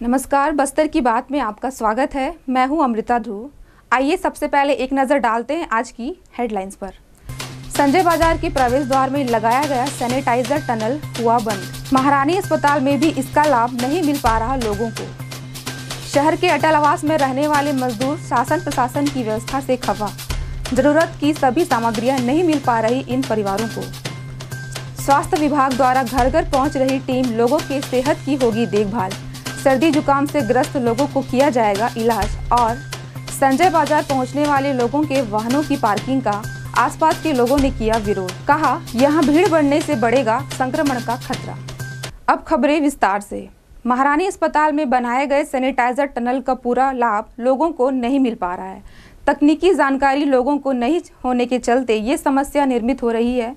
नमस्कार, बस्तर की बात में आपका स्वागत है। मैं हूं अमृता ध्रुव। आइए सबसे पहले एक नज़र डालते हैं आज की हेडलाइंस पर। संजय बाजार के प्रवेश द्वार में लगाया गया सैनिटाइजर टनल हुआ बंद। महारानी अस्पताल में भी इसका लाभ नहीं मिल पा रहा लोगों को। शहर के अटल आवास में रहने वाले मजदूर शासन प्रशासन की व्यवस्था से खफा। जरूरत की सभी सामग्रियां नहीं मिल पा रही इन परिवारों को। स्वास्थ्य विभाग द्वारा घर घर पहुंच रही टीम लोगों के सेहत की होगी देखभाल। सर्दी जुकाम से ग्रस्त लोगों को किया जाएगा इलाज। और संजय बाजार पहुंचने वाले लोगों के वाहनों की पार्किंग का आसपास के लोगों ने किया विरोध। कहा, यहां भीड़ बढ़ने से बढ़ेगा संक्रमण का खतरा। अब खबरें विस्तार से। महारानी अस्पताल में बनाए गए सैनिटाइजर टनल का पूरा लाभ लोगों को नहीं मिल पा रहा है। तकनीकी जानकारी लोगों को नहीं होने के चलते ये समस्या निर्मित हो रही है।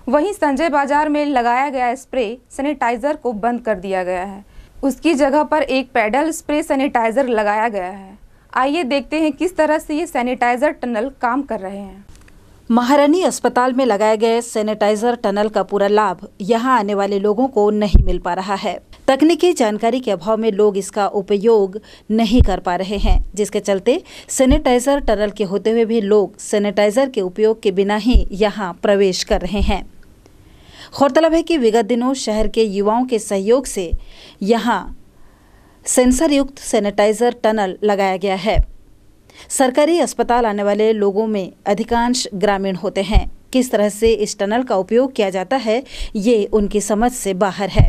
वहीं संजय बाजार में लगाया गया स्प्रे सैनिटाइजर को बंद कर दिया गया है। उसकी जगह पर एक पैडल स्प्रे सैनिटाइजर लगाया गया है। आइए देखते हैं किस तरह से ये सैनिटाइजर टनल काम कर रहे हैं। महारानी अस्पताल में लगाए गए सैनिटाइजर टनल का पूरा लाभ यहां आने वाले लोगों को नहीं मिल पा रहा है। तकनीकी जानकारी के अभाव में लोग इसका उपयोग नहीं कर पा रहे हैं, जिसके चलते सैनिटाइजर टनल के होते हुए भी लोग सैनिटाइजर के उपयोग के बिना ही यहां प्रवेश कर रहे हैं। गौरतलब है कि विगत दिनों शहर के युवाओं के सहयोग से यहां सेंसर युक्त सैनिटाइजर टनल लगाया गया है। सरकारी अस्पताल आने वाले लोगों में अधिकांश ग्रामीण होते हैं। किस तरह से इस टनल का उपयोग किया जाता है, ये उनकी समझ से बाहर है।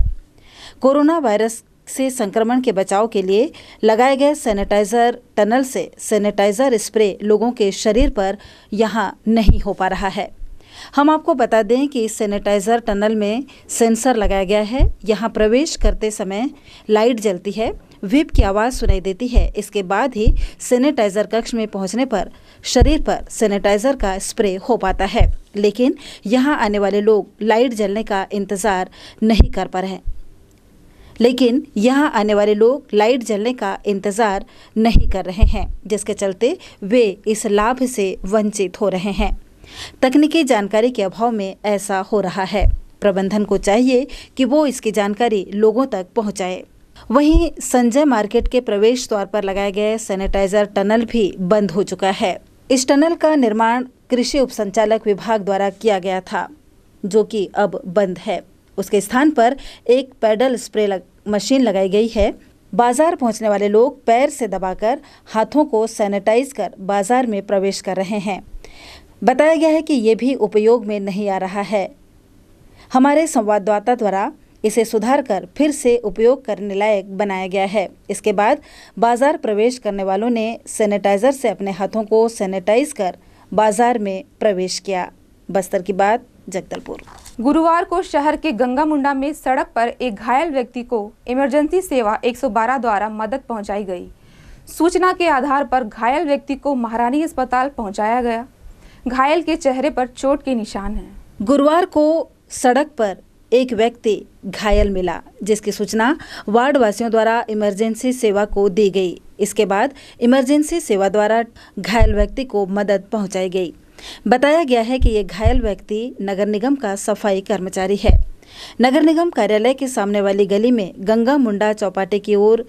कोरोना वायरस से संक्रमण के बचाव के लिए लगाए गए सैनिटाइजर टनल से सैनिटाइजर स्प्रे लोगों के शरीर पर यहां नहीं हो पा रहा है। हम आपको बता दें कि इस सैनिटाइजर टनल में सेंसर लगाया गया है। यहां प्रवेश करते समय लाइट जलती है, विप की आवाज़ सुनाई देती है। इसके बाद ही सैनिटाइजर कक्ष में पहुंचने पर शरीर पर सैनिटाइजर का स्प्रे हो पाता है। लेकिन यहां आने वाले लोग लाइट जलने का इंतज़ार नहीं कर पा रहे हैं, जिसके चलते वे इस लाभ से वंचित हो रहे हैं। तकनीकी जानकारी के अभाव में ऐसा हो रहा है। प्रबंधन को चाहिए कि वो इसकी जानकारी लोगों तक पहुंचाए। वहीं संजय मार्केट के प्रवेश द्वार पर लगाए गए सैनिटाइजर टनल भी बंद हो चुका है। इस टनल का निर्माण कृषि उपसंचालक विभाग द्वारा किया गया था, जो कि अब बंद है। उसके स्थान पर एक पैडल स्प्रे मशीन लगाई गई है। बाजार पहुंचने वाले लोग पैर से दबाकर हाथों को सैनिटाइज कर बाजार में प्रवेश कर रहे हैं। बताया गया है कि ये भी उपयोग में नहीं आ रहा है। हमारे संवाददाता द्वारा इसे सुधार कर फिर से उपयोग करने लायक बनाया गया है। इसके बाद बाजार प्रवेश करने वालों ने सैनिटाइजर से अपने हाथों को सैनिटाइज कर बाजार में प्रवेश किया। बस्तर की बात, जगदलपुर। गुरुवार को शहर के गंगा मुंडा में सड़क पर एक घायल व्यक्ति को इमरजेंसी सेवा 112 द्वारा मदद पहुंचाई गई। सूचना के आधार पर घायल व्यक्ति को महारानी अस्पताल पहुंचाया गया। घायल के चेहरे पर चोट के निशान हैं। गुरुवार को सड़क पर एक व्यक्ति घायल मिला, जिसकी सूचना वार्ड वासियों द्वारा इमरजेंसी सेवा को दी गई। इसके बाद इमरजेंसी सेवा द्वारा घायल व्यक्ति को मदद पहुंचाई गई। बताया गया है कि ये घायल व्यक्ति नगर निगम का सफाई कर्मचारी है। नगर निगम कार्यालय के सामने वाली गली में गंगा मुंडा चौपाटी की ओर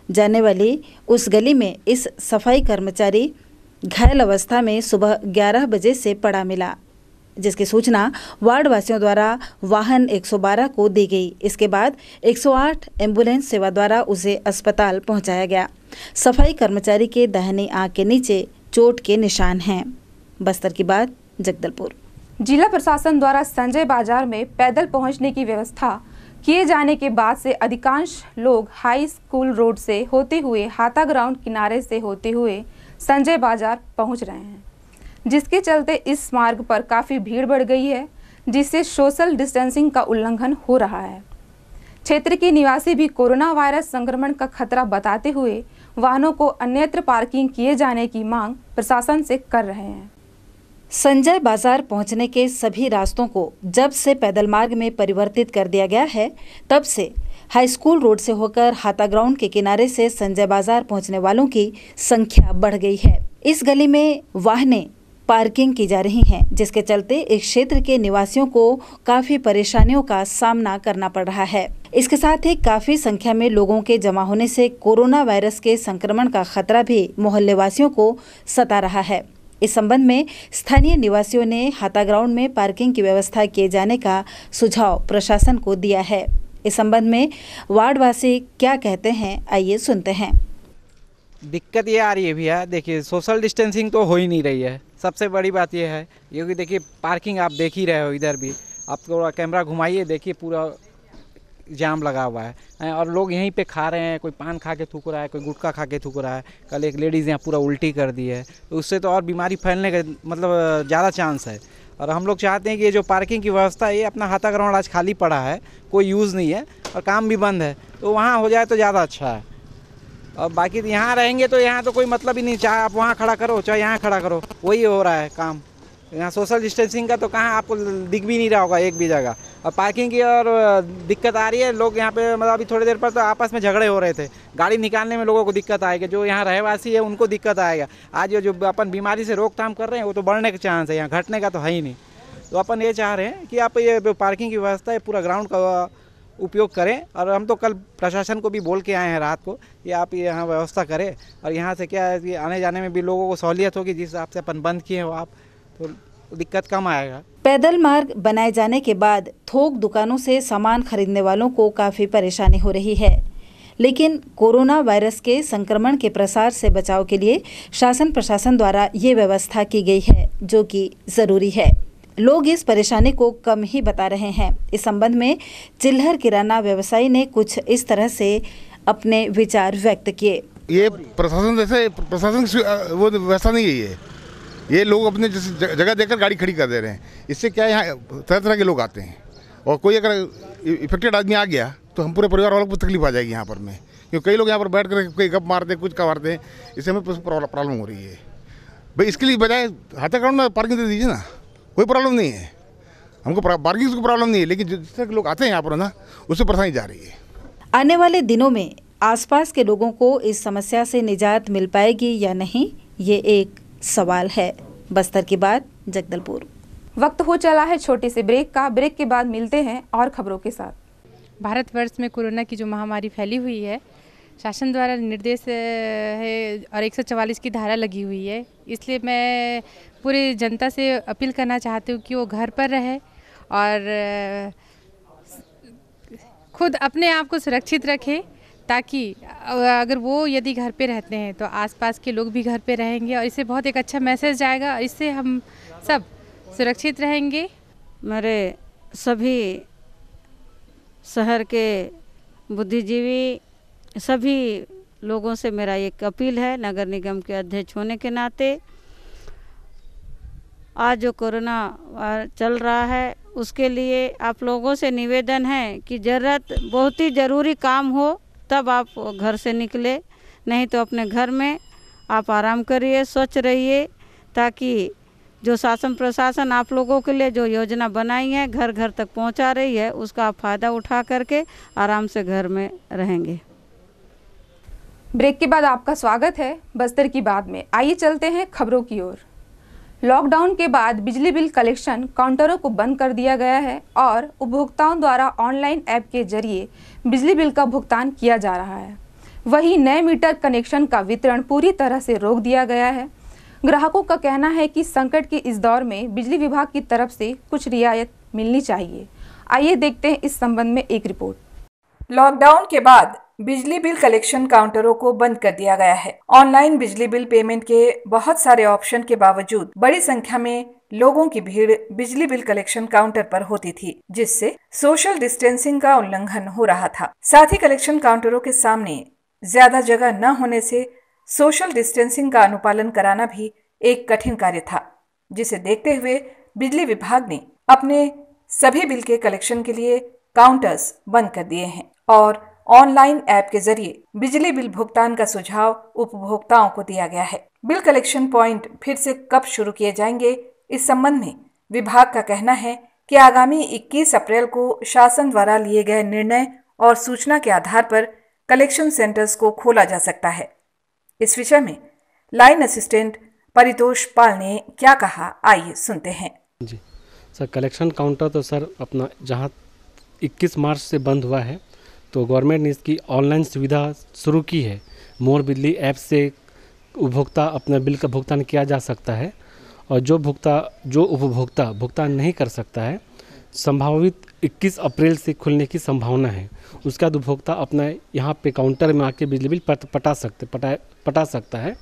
जाने वाली उस गली में इस सफाई कर्मचारी घायल अवस्था में सुबह 11 बजे से पड़ा मिला, जिसकी सूचना वार्ड वासियों द्वारा वाहन 112 को दी गई। इसके बाद 108 एम्बुलेंस सेवा द्वारा उसे अस्पताल पहुंचाया गया। सफाई कर्मचारी के दाहिनी आंख के नीचे चोट के निशान हैं। बस्तर की बात, जगदलपुर। जिला प्रशासन द्वारा संजय बाजार में पैदल पहुंचने की व्यवस्था किए जाने के बाद से अधिकांश लोग हाई स्कूल रोड से होते हुए हाथा ग्राउंड किनारे से होते हुए संजय बाजार पहुंच रहे हैं, जिसके चलते इस मार्ग पर काफ़ी भीड़ बढ़ गई है, जिससे सोशल डिस्टेंसिंग का उल्लंघन हो रहा है। क्षेत्र के निवासी भी कोरोना वायरस संक्रमण का खतरा बताते हुए वाहनों को अन्यत्र पार्किंग किए जाने की मांग प्रशासन से कर रहे हैं। संजय बाजार पहुंचने के सभी रास्तों को जब से पैदल मार्ग में परिवर्तित कर दिया गया है, तब से हाई स्कूल रोड से होकर हाथा ग्राउंड के किनारे से संजय बाजार पहुंचने वालों की संख्या बढ़ गई है। इस गली में वाहनें पार्किंग की जा रही हैं, जिसके चलते इस क्षेत्र के निवासियों को काफी परेशानियों का सामना करना पड़ रहा है। इसके साथ ही काफी संख्या में लोगों के जमा होने से कोरोना वायरस के संक्रमण का खतरा भी मोहल्ले वासियों को सता रहा है। इस संबंध में स्थानीय निवासियों ने हाता ग्राउंड में पार्किंग की व्यवस्था किए जाने का सुझाव प्रशासन को दिया है। इस संबंध में वार्डवासी क्या कहते हैं, आइए सुनते हैं। दिक्कत ये आ रही है भैया, देखिए सोशल डिस्टेंसिंग तो हो ही नहीं रही है। सबसे बड़ी बात ये है क्योंकि देखिए पार्किंग आप देख ही रहे हो, इधर भी आप थोड़ा कैमरा घुमाइए, देखिए पूरा जाम लगा हुआ है और लोग यहीं पे खा रहे हैं। कोई पान खा के थूक रहा है, कोई गुटखा खा के थूक रहा है। कल एक लेडीज़ यहाँ पूरा उल्टी कर दी है, तो उससे तो और बीमारी फैलने का मतलब ज़्यादा चांस है। और हम लोग चाहते हैं कि ये जो पार्किंग की व्यवस्था है, ये अपना हाता ग्राउंड आज खाली पड़ा है, कोई यूज़ नहीं है और काम भी बंद है, तो वहाँ हो जाए तो ज़्यादा अच्छा है। और बाकी यहाँ रहेंगे तो यहाँ तो कोई मतलब ही नहीं, चाहे आप वहाँ खड़ा करो चाहे यहाँ खड़ा करो, वही हो रहा है काम। यहाँ सोशल डिस्टेंसिंग का तो कहाँ आपको दिख भी नहीं रहा होगा एक भी जगह। और पार्किंग की और दिक्कत आ रही है, लोग यहाँ पे मतलब अभी थोड़ी देर पर तो आपस में झगड़े हो रहे थे। गाड़ी निकालने में लोगों को दिक्कत आएगी, जो यहाँ रहवासी है उनको दिक्कत आएगा। आज जो अपन बीमारी से रोकथाम कर रहे हैं वो तो बढ़ने का चांस है, यहाँ घटने का तो है ही नहीं। तो अपन ये चाह रहे हैं कि आप ये पार्किंग की व्यवस्था है पूरा ग्राउंड का उपयोग करें। और हम तो कल प्रशासन को भी बोल के आए हैं रात को कि आप यहाँ व्यवस्था करें, और यहाँ से क्या है कि आने जाने में भी लोगों को सहूलियत होगी। जिस हिसाब से अपन बंद किए हो आप, तो दिक्कत कम आएगा। पैदल मार्ग बनाए जाने के बाद थोक दुकानों से सामान खरीदने वालों को काफी परेशानी हो रही है, लेकिन कोरोना वायरस के संक्रमण के प्रसार से बचाव के लिए शासन प्रशासन द्वारा ये व्यवस्था की गई है, जो कि जरूरी है। लोग इस परेशानी को कम ही बता रहे हैं। इस संबंध में चिल्हर किराना व्यवसायी ने कुछ इस तरह से अपने विचार व्यक्त किए। ये प्रशासन वो व्यवस्था नहीं है, ये लोग अपने जगह देकर गाड़ी खड़ी कर दे रहे हैं। इससे क्या है, यहाँ तरह तरह के लोग आते हैं और कोई अगर इफेक्टेड आदमी आ गया तो हम पूरे परिवार वालों को तकलीफ आ जाएगी यहाँ पर में, क्योंकि कई लोग यहाँ पर बैठ कर कोई गप मारते हैं, कुछ का मारते हैं। इससे हमें प्रॉब्लम हो रही है। भाई इसके लिए बजाय हाथा ग्राउंड में पार्किंग दे दीजिए ना, कोई प्रॉब्लम नहीं है हमको, पार्किंग को प्रॉब्लम नहीं है, लेकिन जिस तरह के लोग आते हैं यहाँ पर ना, उससे परेशानी जा रही है। आने वाले दिनों में आसपास के लोगों को इस समस्या से निजात मिल पाएगी या नहीं, ये एक सवाल है। बस्तर की बात, जगदलपुर। वक्त हो चला है छोटे से ब्रेक का। ब्रेक के बाद मिलते हैं और खबरों के साथ। भारतवर्ष में कोरोना की जो महामारी फैली हुई है, शासन द्वारा निर्देश है और 144 की धारा लगी हुई है। इसलिए मैं पूरी जनता से अपील करना चाहती हूँ कि वो घर पर रहे और खुद अपने आप को सुरक्षित रखे, ताकि अगर वो यदि घर पे रहते हैं तो आसपास के लोग भी घर पे रहेंगे और इससे बहुत एक अच्छा मैसेज जाएगा और इससे हम सब सुरक्षित रहेंगे। मेरे सभी शहर के बुद्धिजीवी सभी लोगों से मेरा एक अपील है, नगर निगम के अध्यक्ष होने के नाते, आज जो कोरोना चल रहा है उसके लिए आप लोगों से निवेदन है कि ज़रूरत बहुत ही ज़रूरी काम हो तब आप घर से निकले, नहीं तो अपने घर में आप आराम करिए, स्वच्छ रहिए, ताकि जो शासन प्रशासन आप लोगों के लिए जो योजना बनाई है, घर घर तक पहुंचा रही है, उसका आप फ़ायदा उठा करके आराम से घर में रहेंगे। ब्रेक के बाद आपका स्वागत है बस्तर की बात में। आइए चलते हैं खबरों की ओर। लॉकडाउन के बाद बिजली बिल कलेक्शन काउंटरों को बंद कर दिया गया है और उपभोक्ताओं द्वारा ऑनलाइन ऐप के जरिए बिजली बिल का भुगतान किया जा रहा है। वहीं नए मीटर कनेक्शन का वितरण पूरी तरह से रोक दिया गया है। ग्राहकों का कहना है कि संकट के इस दौर में बिजली विभाग की तरफ से कुछ रियायत मिलनी चाहिए। आइए देखते हैं इस संबंध में एक रिपोर्ट। लॉकडाउन के बाद बिजली बिल कलेक्शन काउंटरों को बंद कर दिया गया है। ऑनलाइन बिजली बिल पेमेंट के बहुत सारे ऑप्शन के बावजूद बड़ी संख्या में लोगों की भीड़ बिजली बिल कलेक्शन काउंटर पर होती थी, जिससे सोशल डिस्टेंसिंग का उल्लंघन हो रहा था। साथ ही कलेक्शन काउंटरों के सामने ज्यादा जगह न होने से सोशल डिस्टेंसिंग का अनुपालन कराना भी एक कठिन कार्य था, जिसे देखते हुए बिजली विभाग ने अपने सभी बिल के कलेक्शन के लिए काउंटर्स बंद कर दिए हैं और ऑनलाइन ऐप के जरिए बिजली बिल भुगतान का सुझाव उपभोक्ताओं को दिया गया है। बिल कलेक्शन पॉइंट फिर से कब शुरू किए जाएंगे, इस संबंध में विभाग का कहना है कि आगामी 21 अप्रैल को शासन द्वारा लिए गए निर्णय और सूचना के आधार पर कलेक्शन सेंटर्स को खोला जा सकता है। इस विषय में लाइन असिस्टेंट परितोष पाल ने क्या कहा, आइए सुनते हैं। जी सर, कलेक्शन काउंटर तो सर अपना जहाँ 21 मार्च से बंद हुआ है, तो गवर्नमेंट ने इसकी ऑनलाइन सुविधा शुरू की है। मोर बिजली ऐप से उपभोक्ता अपना बिल का भुगतान किया जा सकता है, और जो उपभोक्ता भुगतान नहीं कर सकता है, संभावित 21 अप्रैल से खुलने की संभावना है। उसके बाद उपभोक्ता अपना यहाँ पे काउंटर में आके बिजली बिल पटा सकता है।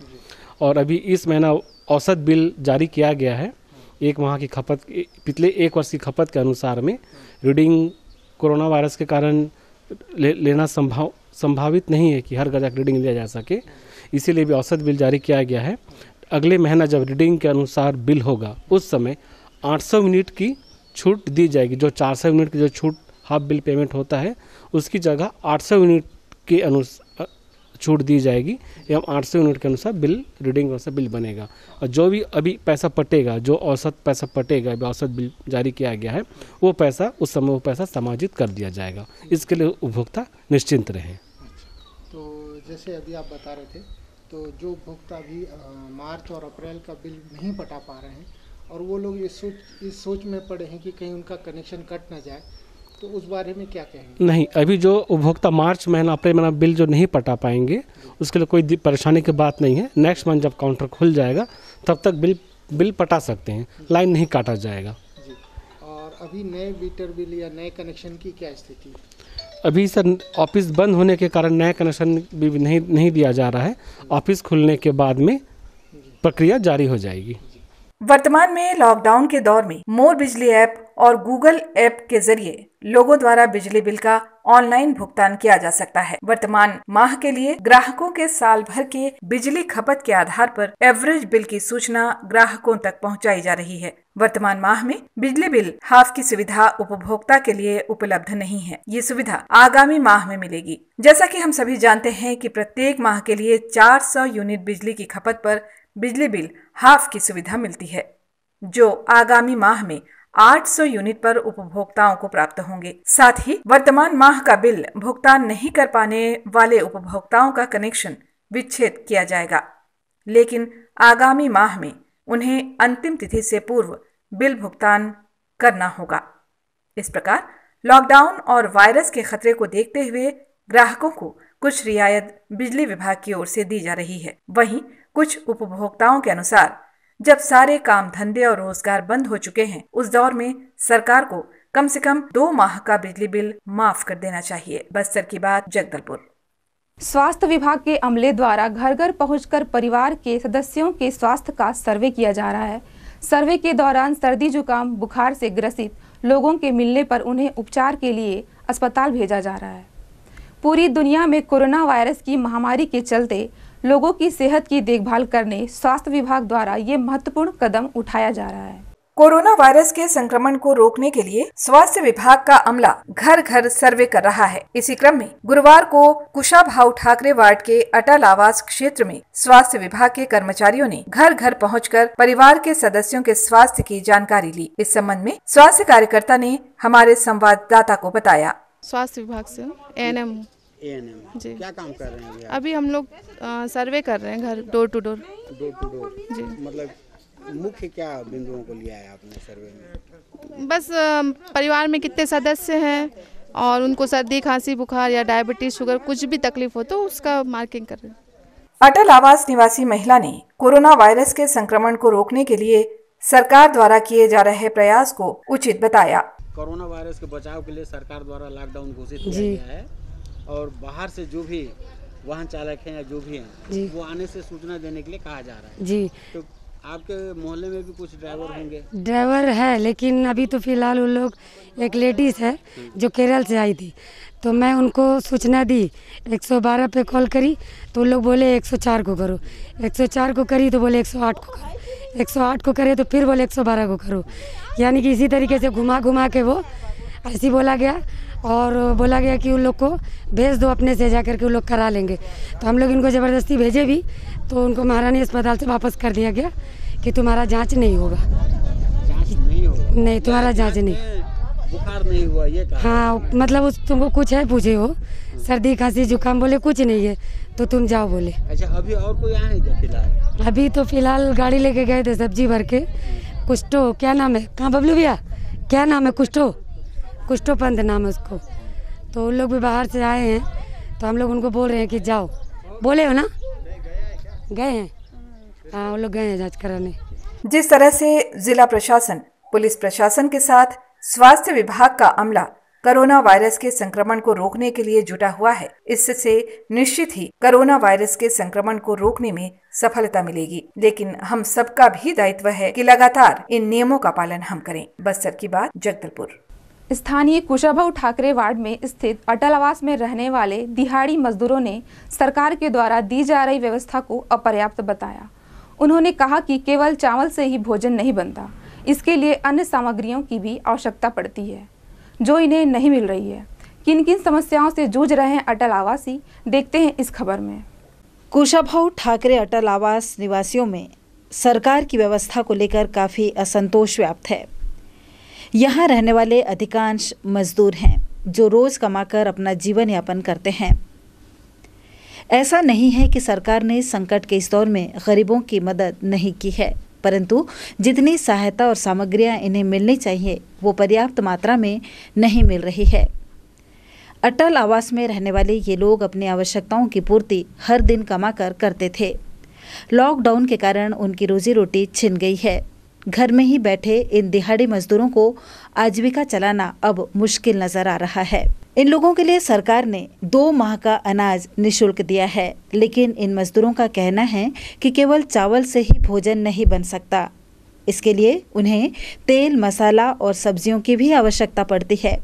और अभी इस महीना औसत बिल जारी किया गया है। एक माह की खपत, पिछले 1 वर्ष की खपत के अनुसार में रीडिंग कोरोना वायरस के कारण लेना संभावित नहीं है कि हर घर रीडिंग लिया जा सके, इसीलिए भी औसत बिल जारी किया गया है। अगले महीना जब रीडिंग के अनुसार बिल होगा, उस समय 800 यूनिट की छूट दी जाएगी। जो 400 यूनिट की जो छूट हाफ बिल पेमेंट होता है, उसकी जगह 800 यूनिट के अनुसार छूट दी जाएगी एवं 800 यूनिट के अनुसार बिल रीडिंग से बिल बनेगा। और जो भी अभी पैसा पटेगा, जो औसत पैसा पटेगा, औसत बिल जारी किया गया है, वो पैसा उस समय वो पैसा समायोजित कर दिया जाएगा। इसके लिए उपभोक्ता निश्चिंत रहें। तो जैसे अभी आप बता रहे थे, तो जो उपभोक्ता अभी मार्च और अप्रैल का बिल नहीं पटा पा रहे हैं और वो लोग इस सोच में पड़े हैं कि कहीं उनका कनेक्शन कट ना जाए, तो उस बारे में क्या कहेंगे? नहीं, अभी जो उपभोक्ता मार्च महीना अप्रैल महीना बिल जो नहीं पटा पाएंगे, उसके लिए कोई परेशानी की बात नहीं है। नेक्स्ट मंथ जब काउंटर खुल जाएगा, तब तक बिल पटा सकते हैं, लाइन नहीं काटा जाएगा जी। और अभी नए मीटर बिल या नए कनेक्शन की क्या स्थिति? अभी सर ऑफिस बंद होने के कारण नया कनेक्शन भी नहीं दिया जा रहा है। ऑफिस खुलने के बाद में प्रक्रिया जारी हो जाएगी। वर्तमान में लॉकडाउन के दौर में मोर बिजली ऐप और गूगल ऐप के जरिए लोगों द्वारा बिजली बिल का ऑनलाइन भुगतान किया जा सकता है। वर्तमान माह के लिए ग्राहकों के साल भर के बिजली खपत के आधार पर एवरेज बिल की सूचना ग्राहकों तक पहुंचाई जा रही है। वर्तमान माह में बिजली बिल हाफ की सुविधा उपभोक्ता के लिए उपलब्ध नहीं है। ये सुविधा आगामी माह में मिलेगी। जैसा कि हम सभी जानते हैं कि प्रत्येक माह के लिए 400 यूनिट बिजली की खपत पर बिजली बिल हाफ की सुविधा मिलती है, जो आगामी माह में 800 यूनिट पर उपभोक्ताओं को प्राप्त होंगे। साथ ही वर्तमान माह का बिल भुगतान नहीं कर पाने वाले उपभोक्ताओं का कनेक्शन विच्छेद किया जाएगा, लेकिन आगामी माह में उन्हें अंतिम तिथि से पूर्व बिल भुगतान करना होगा। इस प्रकार लॉकडाउन और वायरस के खतरे को देखते हुए ग्राहकों को कुछ रियायत बिजली विभाग की ओर से दी जा रही है। वहीं कुछ उपभोक्ताओं के अनुसार जब सारे काम धंधे और रोजगार बंद हो चुके हैं, उस दौर में सरकार को कम से कम 2 माह का बिजली बिल माफ कर देना चाहिए। बस्तर की बात, जगदलपुर। स्वास्थ्य विभाग के अमले द्वारा घर घर पहुंचकर परिवार के सदस्यों के स्वास्थ्य का सर्वे किया जा रहा है। सर्वे के दौरान सर्दी जुकाम बुखार से ग्रसित लोगों के मिलने पर उन्हें उपचार के लिए अस्पताल भेजा जा रहा है। पूरी दुनिया में कोरोना वायरस की महामारी के चलते लोगों की सेहत की देखभाल करने स्वास्थ्य विभाग द्वारा ये महत्वपूर्ण कदम उठाया जा रहा है। कोरोना वायरस के संक्रमण को रोकने के लिए स्वास्थ्य विभाग का अमला घर घर सर्वे कर रहा है। इसी क्रम में गुरुवार को कुशाभाऊ ठाकरे वार्ड के अटल आवास क्षेत्र में स्वास्थ्य विभाग के कर्मचारियों ने घर घर पहुंचकर परिवार के सदस्यों के स्वास्थ्य की जानकारी ली। इस संबंध में स्वास्थ्य कार्यकर्ता ने हमारे संवाददाता को बताया। स्वास्थ्य विभाग से एएनएम जी। क्या काम कर रहे हैं अभी? हम लोग सर्वे कर रहे हैं, घर डोर टू डोर जी। मतलब मुख्य क्या बिंदुओं को लिया है आपने सर्वे में? बस परिवार में कितने सदस्य हैं और उनको सर्दी खांसी बुखार या डायबिटीज शुगर कुछ भी तकलीफ हो तो उसका मार्किंग कर रहे हैं। अटल आवास निवासी महिला ने कोरोना वायरस के संक्रमण को रोकने के लिए सरकार द्वारा किए जा रहे प्रयास को उचित बताया। कोरोना वायरस के बचाव के लिए सरकार द्वारा लॉकडाउन घोषित किया गया है और बाहर से जो भी वाहन चालक हैं या जो भी हैं वो आने से सूचना देने के लिए कहा जा रहा है जी। तो आपके मोहल्ले में भी कुछ ड्राइवर होंगे? ड्राइवर है, लेकिन अभी तो फिलहाल उन लोग, एक लेडीज़ है जो केरल से आई थी, तो मैं उनको सूचना दी, 112 पे कॉल करी तो लोग बोले 104 को करो, 104 को करी तो बोले 108 को करो, 108 को करे तो फिर बोले 112 को करो। यानी कि इसी तरीके से घुमा घुमा के वो ऐसे बोला गया और बोला गया कि उन लोग को भेज दो, अपने से जा करके वो लोग करा लेंगे। तो हम लोग इनको ज़बरदस्ती भेजे भी, तो उनको महारानी अस्पताल से वापस कर दिया गया कि तुम्हारा जांच नहीं होगा। जांच नहीं होगा? नहीं, तुम्हारा जांच नहीं, बुखार नहीं हुआ ये कहा? हाँ, मतलब तुमको कुछ है पूछे हो, सर्दी खांसी जुकाम, बोले कुछ नहीं है तो तुम जाओ बोले। अच्छा, अभी और कोई आया है क्या फिलहाल? अभी तो फिलहाल गाड़ी लेके गए थे सब्जी भर के, कुष्टो क्या नाम है, कहाँ बबलू भैया क्या नाम है, कुष्टो पंत नाम है उसको। तो उन लोग भी बाहर से आए हैं, तो हम लोग उनको बोल रहे हैं कि जाओ, बोले हो ना, गए हैं, हाँ वो लोग गए हैं जांच कराने। जिस तरह से जिला प्रशासन, पुलिस प्रशासन के साथ स्वास्थ्य विभाग का अमला कोरोना वायरस के संक्रमण को रोकने के लिए जुटा हुआ है, इससे निश्चित ही कोरोना वायरस के संक्रमण को रोकने में सफलता मिलेगी। लेकिन हम सबका भी दायित्व है कि लगातार इन नियमों का पालन हम करें। बस्तर की बात, जगदलपुर। स्थानीय कुशाभाऊ ठाकरे वार्ड में स्थित अटल आवास में रहने वाले दिहाड़ी मजदूरों ने सरकार के द्वारा दी जा रही व्यवस्था को अपर्याप्त बताया। उन्होंने कहा कि केवल चावल से ही भोजन नहीं बनता, इसके लिए अन्य सामग्रियों की भी आवश्यकता पड़ती है जो इन्हें नहीं मिल रही है। किन किन समस्याओं से जूझ रहे हैं अटल आवासी, देखते हैं इस खबर में। कुशाभाऊ ठाकरे अटल आवास निवासियों में सरकार की व्यवस्था को लेकर काफ़ी असंतोष व्याप्त है। यहाँ रहने वाले अधिकांश मजदूर हैं जो रोज़ कमाकर अपना जीवन यापन करते हैं। ऐसा नहीं है कि सरकार ने संकट के इस दौर में गरीबों की मदद नहीं की है, परंतु जितनी सहायता और सामग्रियां इन्हें मिलनी चाहिए वो पर्याप्त मात्रा में नहीं मिल रही है। अटल आवास में रहने वाले ये लोग अपनी आवश्यकताओं की पूर्ति हर दिन कमाकर करते थे। लॉकडाउन के कारण उनकी रोजी रोटी छिन गई है। घर में ही बैठे इन दिहाड़ी मजदूरों को आजीविका चलाना अब मुश्किल नजर आ रहा है। इन लोगों के लिए सरकार ने 2 माह का अनाज निःशुल्क दिया है, लेकिन इन मजदूरों का कहना है कि केवल चावल से ही भोजन नहीं बन सकता। इसके लिए उन्हें तेल, मसाला और सब्जियों की भी आवश्यकता पड़ती है।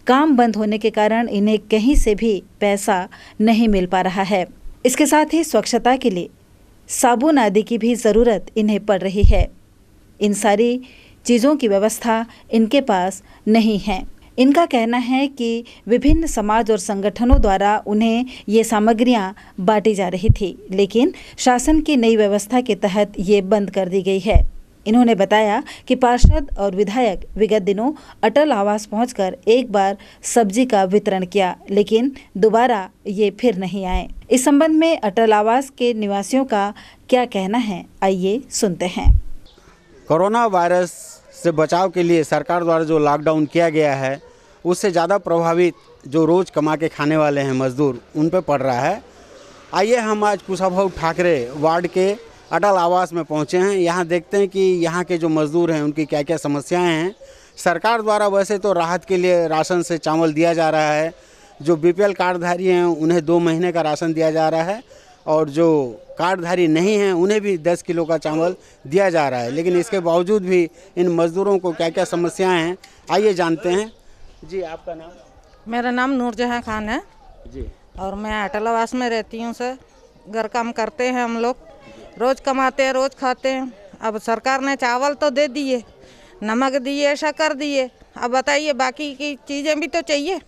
काम बंद होने के कारण इन्हें कहीं से भी पैसा नहीं मिल पा रहा है। इसके साथ ही स्वच्छता के लिए साबुन आदि की भी ज़रूरत इन्हें पड़ रही है। इन सारी चीज़ों की व्यवस्था इनके पास नहीं है। इनका कहना है कि विभिन्न समाज और संगठनों द्वारा उन्हें ये सामग्रियां बांटी जा रही थी, लेकिन शासन की नई व्यवस्था के तहत ये बंद कर दी गई है। इन्होंने बताया कि पार्षद और विधायक विगत दिनों अटल आवास पहुंचकर एक बार सब्जी का वितरण किया, लेकिन दोबारा ये फिर नहीं आए। इस संबंध में अटल आवास के निवासियों का क्या कहना है, आइए सुनते हैं। कोरोना वायरस से बचाव के लिए सरकार द्वारा जो लॉकडाउन किया गया है, उससे ज़्यादा प्रभावित जो रोज़ कमा के खाने वाले हैं मज़दूर, उन पे पड़ रहा है। आइए हम आज कुशाभाऊ ठाकरे वार्ड के अटल आवास में पहुंचे हैं। यहाँ देखते हैं कि यहाँ के जो मज़दूर हैं उनकी क्या क्या समस्याएं हैं। सरकार द्वारा वैसे तो राहत के लिए राशन से चावल दिया जा रहा है। जो बीपीएल कार्डधारी हैं उन्हें 2 महीने का राशन दिया जा रहा है, और जो कार्डधारी नहीं हैं उन्हें भी 10 किलो का चावल दिया जा रहा है। लेकिन इसके बावजूद भी इन मज़दूरों को क्या क्या समस्याएं हैं, आइए जानते हैं। जी, आपका नाम? मेरा नाम नूरजहां खान है जी, और मैं अटल आवास में रहती हूँ सर। घर काम करते हैं हम लोग, रोज़ कमाते हैं, रोज़ खाते हैं। अब सरकार ने चावल तो दे दिए, नमक दिए, शक्कर दिए, अब बताइए बाकी की चीज़ें भी तो चाहिए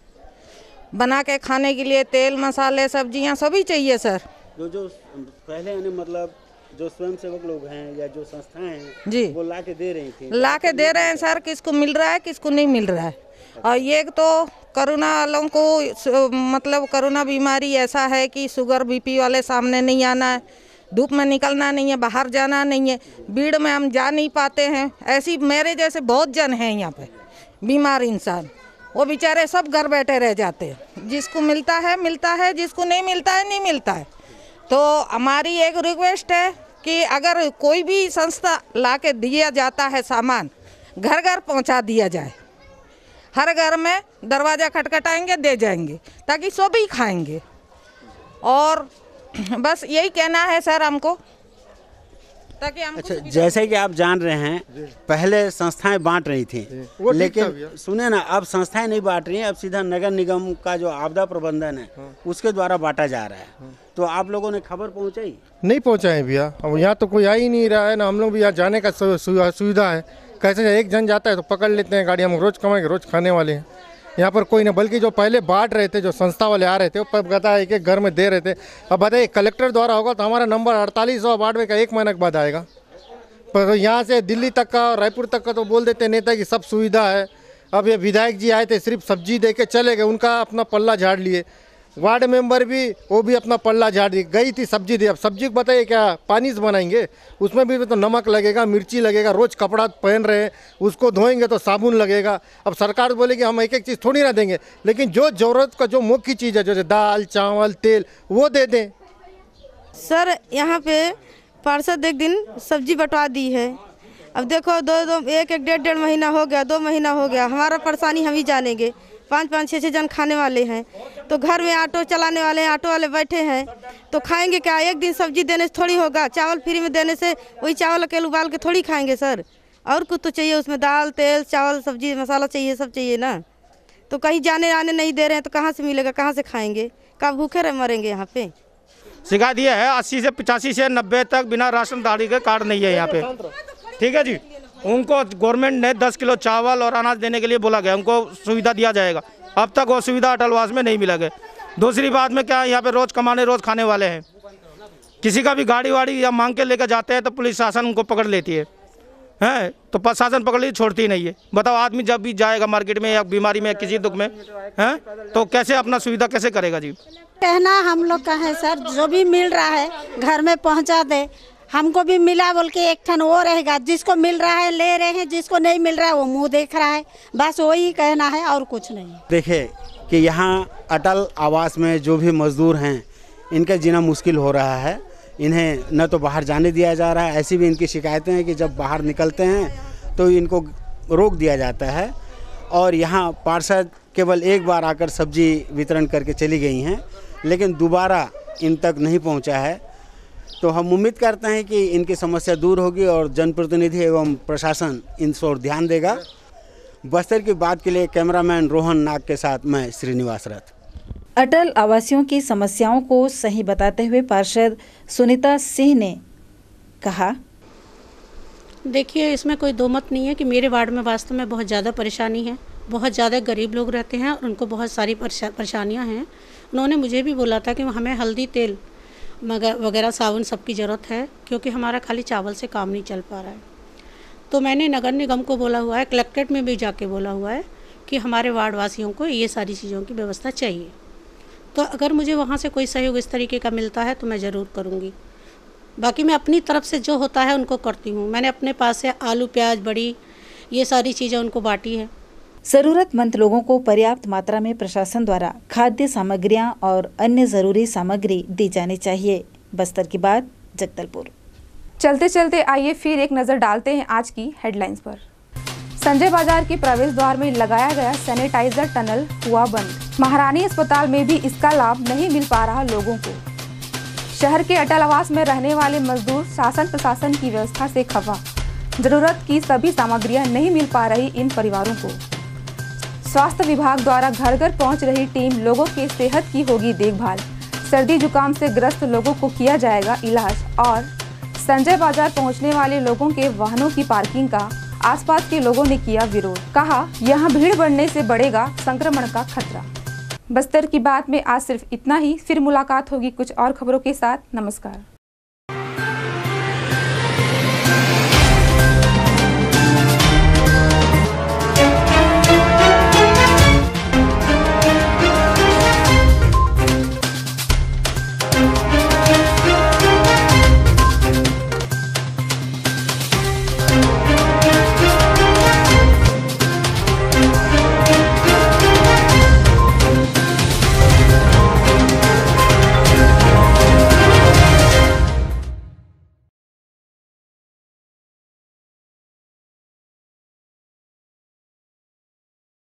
बना के खाने के लिए। तेल, मसाले, सब्जियाँ सभी चाहिए सर। जो पहले यानी मतलब जो स्वयंसेवक लोग हैं या जो संस्थाएं हैं जी, वो ला के दे रही थी, ला के दे रहे हैं सर। किसको मिल रहा है, किसको नहीं मिल रहा है। और ये तो कोरोना वालों को मतलब कोरोना बीमारी ऐसा है कि शुगर बीपी वाले सामने नहीं आना है, धूप में निकलना नहीं है, बाहर जाना नहीं है, भीड़ में हम जा नहीं पाते हैं। ऐसी मेरे जैसे बहुत जन हैं यहाँ पे बीमार इंसान, वो बेचारे सब घर बैठे रह जाते हैं। जिसको मिलता है मिलता है, जिसको नहीं मिलता है नहीं मिलता है। तो हमारी एक रिक्वेस्ट है कि अगर कोई भी संस्था ला के दिया जाता है सामान, घर घर पहुंचा दिया जाए। हर घर में दरवाज़ा खटखटाएंगे, दे जाएंगे, ताकि सभी खाएंगे। और बस यही कहना है सर हमको, ताकि हम। अच्छा, जैसे कि आप जान रहे हैं पहले संस्थाएं बांट रही थी, लेकिन सुने ना, अब संस्थाएं नहीं बांट रही हैं, अब सीधा नगर निगम का जो आपदा प्रबंधन है उसके द्वारा बांटा जा रहा है। तो आप लोगों ने खबर पहुंचाई? नहीं पहुंचाए भैया, अब यहाँ तो कोई आ ही नहीं रहा है ना। हम लोग भी यहाँ जाने का सुविधा है, कैसे एक जन जाता है तो पकड़ लेते हैं गाड़ी। हम रोज़ कमाएंगे, रोज़ खाने वाले हैं। यहाँ पर कोई ना, बल्कि जो पहले बांट रहे थे, जो संस्था वाले आ रहे थे, वो पता एक एक घर में दे रहे थे। अब बताइए कलेक्टर द्वारा होगा तो हमारा नंबर 4800 बांटवे का 1 महीने के बाद आएगा, पर यहाँ से दिल्ली तक का और रायपुर तक का तो बोल देते नेता की सब सुविधा है। अब ये विधायक जी आए थे, सिर्फ सब्जी दे के चले गए, उनका अपना पल्ला झाड़ लिए। वार्ड मेंबर भी वो भी अपना पल्ला झाड़ दी, गई थी सब्जी दी। अब सब्जी को बताइए क्या पानी से बनाएंगे, उसमें भी तो नमक लगेगा, मिर्ची लगेगा, रोज़ कपड़ा पहन रहे हैं उसको धोएंगे तो साबुन लगेगा। अब सरकार बोलेगी हम एक एक चीज़ थोड़ी ना देंगे, लेकिन जो ज़रूरत का जो मुख्य चीज़ है जैसे दाल चावल तेल वो दे दें। सर यहाँ पे पार्षद एक दिन सब्जी बंटवा दी है। अब देखो एक डेढ़ महीना हो गया, 2 महीना हो गया, हमारा परेशानी हम ही जानेंगे। 5-5, 6-6 जन खाने वाले हैं, तो घर में ऑटो चलाने वाले हैं, ऑटो वाले बैठे हैं, तो खाएंगे क्या? एक दिन सब्जी देने से थोड़ी होगा, चावल फ्री में देने से वही चावल अकेले उबाल के थोड़ी खाएंगे सर। और कुछ तो चाहिए उसमें, दाल तेल चावल सब्जी मसाला चाहिए, सब चाहिए ना। तो कहीं जाने आने नहीं दे रहे हैं तो कहाँ से मिलेगा, कहाँ से खाएंगे? कब भूखे रह मरेंगे यहाँ पे। शिकायत ये है 80 से 85 से 90 तक बिना राशन दाढ़ी के कार्ड नहीं है यहाँ पे, ठीक है जी। उनको गवर्नमेंट ने 10 किलो चावल और अनाज देने के लिए बोला गया, उनको सुविधा दिया जाएगा। अब तक वो सुविधा अटलवास में नहीं मिला गया। दूसरी बात में क्या, यहाँ पे रोज़ कमाने रोज़ खाने वाले हैं, किसी का भी गाड़ी वाड़ी या मांग के लेकर जाते हैं तो पुलिस शासन उनको पकड़ लेती है, हैं तो प्रशासन पकड़ ली छोड़ती नहीं है। बताओ आदमी जब भी जाएगा मार्केट में या बीमारी में किसी दुख में, हैं तो कैसे अपना सुविधा कैसे करेगा जी। कहना हम लोग का है सर, जो भी मिल रहा है घर में पहुंचा दे। हमको भी मिला बोल के एक ठन वो रहेगा, जिसको मिल रहा है ले रहे हैं, जिसको नहीं मिल रहा है वो मुंह देख रहा है, बस वही कहना है और कुछ नहीं। देखिए कि यहाँ अटल आवास में जो भी मजदूर हैं इनका जीना मुश्किल हो रहा है। इन्हें न तो बाहर जाने दिया जा रहा है, ऐसी भी इनकी शिकायतें हैं कि जब बाहर निकलते हैं तो इनको रोक दिया जाता है। और यहाँ पार्षद केवल एक बार आकर सब्जी वितरण करके चली गई हैं, लेकिन दोबारा इन तक नहीं पहुँचा है। तो हम उम्मीद करते हैं कि इनकी समस्या दूर होगी और जनप्रतिनिधि एवं प्रशासन इन पर ध्यान देगा। बस्तर की बात के लिए कैमरामैन रोहन नाग के साथ मैं श्रीनिवास रथ। अटल आवासियों की समस्याओं को सही बताते हुए पार्षद सुनीता सिंह ने कहा, देखिए इसमें कोई दो मत नहीं है कि मेरे वार्ड में वास्तव में बहुत ज़्यादा परेशानी है। बहुत ज़्यादा गरीब लोग रहते हैं और उनको बहुत सारी परेशानियां हैं। उन्होंने मुझे भी बोला था कि हमें हल्दी तेल वगैरह साबुन सबकी ज़रूरत है, क्योंकि हमारा खाली चावल से काम नहीं चल पा रहा है। तो मैंने नगर निगम को बोला हुआ है, कलेक्ट्रेट में भी जाके बोला हुआ है कि हमारे वार्ड वासियों को ये सारी चीज़ों की व्यवस्था चाहिए। तो अगर मुझे वहाँ से कोई सहयोग इस तरीके का मिलता है तो मैं ज़रूर करूँगी। बाकी मैं अपनी तरफ से जो होता है उनको करती हूँ। मैंने अपने पास से आलू प्याज बड़ी ये सारी चीज़ें उनको बांटी है। जरूरतमंद लोगों को पर्याप्त मात्रा में प्रशासन द्वारा खाद्य सामग्रियां और अन्य जरूरी सामग्री दी जानी चाहिए। बस्तर की बात, जगदलपुर। चलते चलते आइए फिर एक नज़र डालते हैं आज की हेडलाइंस पर। संजय बाजार के प्रवेश द्वार में लगाया गया सैनिटाइजर टनल हुआ बंद। महारानी अस्पताल में भी इसका लाभ नहीं मिल पा रहा लोगों को। शहर के अटल आवास में रहने वाले मजदूर शासन प्रशासन की व्यवस्था से खफा। जरूरत की सभी सामग्रियां नहीं मिल पा रही इन परिवारों को। स्वास्थ्य विभाग द्वारा घर घर पहुंच रही टीम लोगों के सेहत की होगी देखभाल। सर्दी जुकाम से ग्रस्त लोगों को किया जाएगा इलाज। और संजय बाजार पहुंचने वाले लोगों के वाहनों की पार्किंग का आसपास के लोगों ने किया विरोध। कहा यहां भीड़ बढ़ने से बढ़ेगा संक्रमण का खतरा। बस्तर की बात में आज सिर्फ इतना ही। फिर मुलाकात होगी कुछ और खबरों के साथ। नमस्कार।